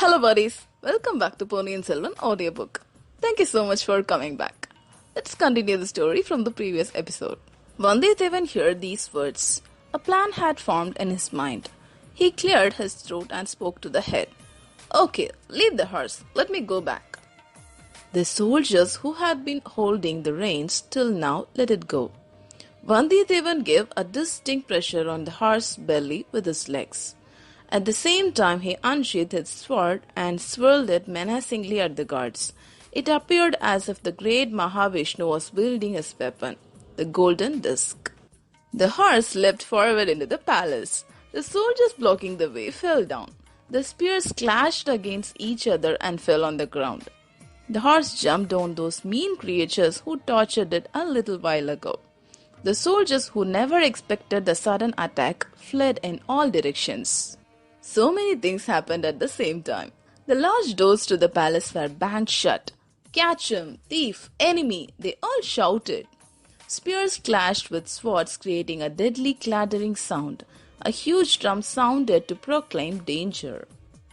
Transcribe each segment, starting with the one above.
Hello buddies, welcome back to Ponniyin Selvan audiobook. Thank you so much for coming back. Let's continue the story from the previous episode. Vandiyathevan heard these words. A plan had formed in his mind. He cleared his throat and spoke to the head. Okay, leave the horse, let me go back. The soldiers who had been holding the reins till now let it go. Vandiyathevan gave a distinct pressure on the horse's belly with his legs. At the same time, he unsheathed his sword and swirled it menacingly at the guards. It appeared as if the great Mahavishnu was wielding his weapon, the golden disc. The horse leapt forward into the palace. The soldiers blocking the way fell down. The spears clashed against each other and fell on the ground. The horse jumped on those mean creatures who tortured it a little while ago. The soldiers who never expected the sudden attack fled in all directions. So many things happened at the same time. The large doors to the palace were banged shut. Catch him, thief, enemy, they all shouted. Spears clashed with swords, creating a deadly clattering sound. A huge drum sounded to proclaim danger.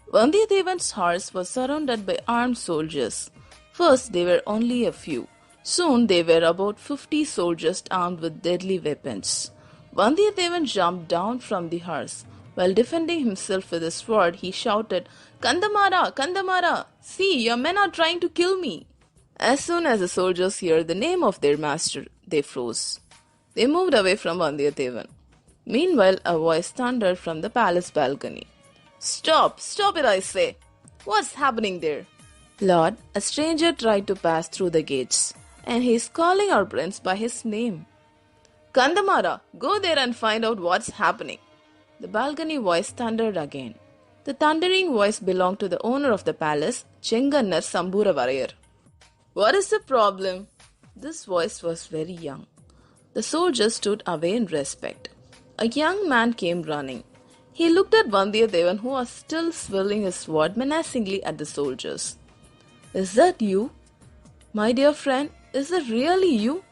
Vandiyathevan's horse was surrounded by armed soldiers. First they were only a few. Soon they were about 50 soldiers armed with deadly weapons. Vandiyathevan jumped down from the horse. While defending himself with his sword, he shouted, Kandamara! Kandamara! See, your men are trying to kill me! As soon as the soldiers heard the name of their master, they froze. They moved away from Vandiyathevan. Meanwhile, a voice thundered from the palace balcony. Stop! Stop it, I say! What's happening there? Lord, a stranger tried to pass through the gates, and he is calling our prince by his name. Kandamara, go there and find out what's happening. The balcony voice thundered again. The thundering voice belonged to the owner of the palace, Chengannar Samburavarayar. What is the problem? This voice was very young. The soldiers stood away in respect. A young man came running. He looked at Vandiyathevan, who was still swirling his sword menacingly at the soldiers. Is that you? My dear friend, is it really you?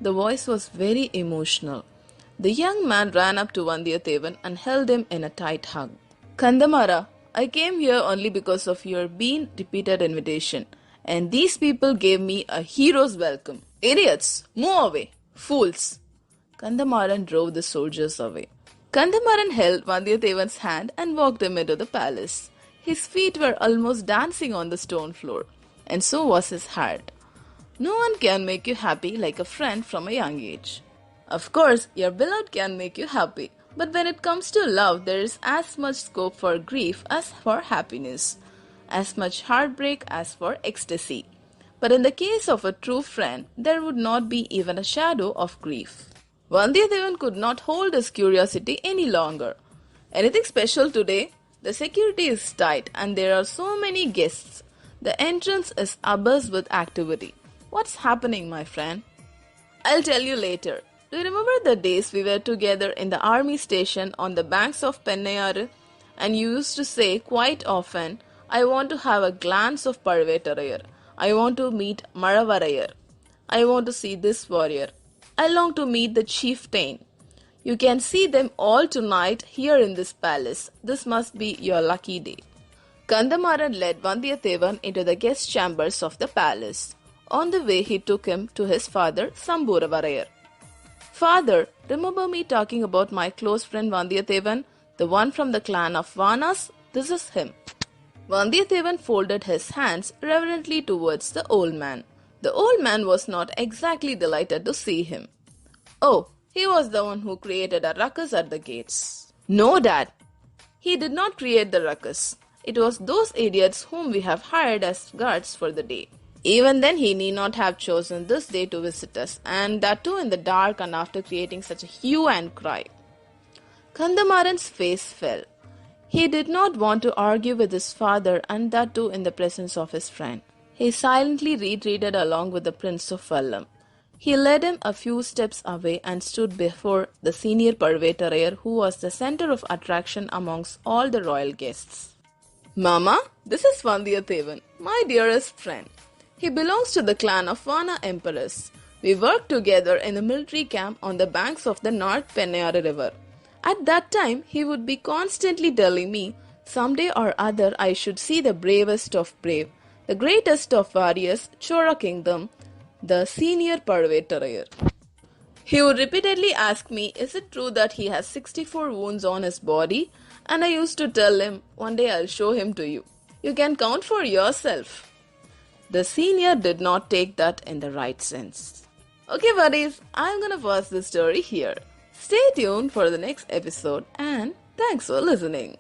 The voice was very emotional. The young man ran up to Vandiyathevan and held him in a tight hug. Kandamara, I came here only because of your repeated invitation, and these people gave me a hero's welcome. Idiots, move away, fools. Kandamaran drove the soldiers away. Kandamaran held Vandiyathevan's hand and walked him into the palace. His feet were almost dancing on the stone floor, and so was his heart. No one can make you happy like a friend from a young age. Of course, your beloved can make you happy, but when it comes to love, there is as much scope for grief as for happiness, as much heartbreak as for ecstasy. But in the case of a true friend, there would not be even a shadow of grief. Vandiyathevan could not hold his curiosity any longer. Anything special today? The security is tight and there are so many guests. The entrance is abuzz with activity. What's happening, my friend? I'll tell you later. Do you remember the days we were together in the army station on the banks of Pennayar, and you used to say quite often, I want to have a glance of Parvetarayar. I want to meet Maravarayar. I want to see this warrior. I long to meet the chieftain. You can see them all tonight here in this palace. This must be your lucky day. Kandamaran led Vandiyathevan into the guest chambers of the palace. On the way, he took him to his father, Samburavarayar. Father, remember me talking about my close friend Vandiyathevan, the one from the clan of Vanas? This is him. Vandiyathevan folded his hands reverently towards the old man. The old man was not exactly delighted to see him. Oh, he was the one who created a ruckus at the gates. No, Dad. He did not create the ruckus. It was those idiots whom we have hired as guards for the day. Even then, he need not have chosen this day to visit us, and that too in the dark and after creating such a hue and cry. Kandamaran's face fell. He did not want to argue with his father, and that too in the presence of his friend. He silently retreated along with the Prince of Vallam. He led him a few steps away and stood before the senior Parvetarayar, who was the center of attraction amongst all the royal guests. Mama, this is Vandiyathevan, my dearest friend. He belongs to the clan of Vana Emperors. We worked together in the military camp on the banks of the North Pennayar River. At that time, he would be constantly telling me, Someday or other I should see the bravest of brave, the greatest of warriors, Chora kingdom, the senior Parvetarayer. He would repeatedly ask me, is it true that he has 64 wounds on his body? And I used to tell him, one day I'll show him to you. You can count for yourself. The senior did not take that in the right sense. Okay, buddies, I'm gonna pause the story here. Stay tuned for the next episode and thanks for listening.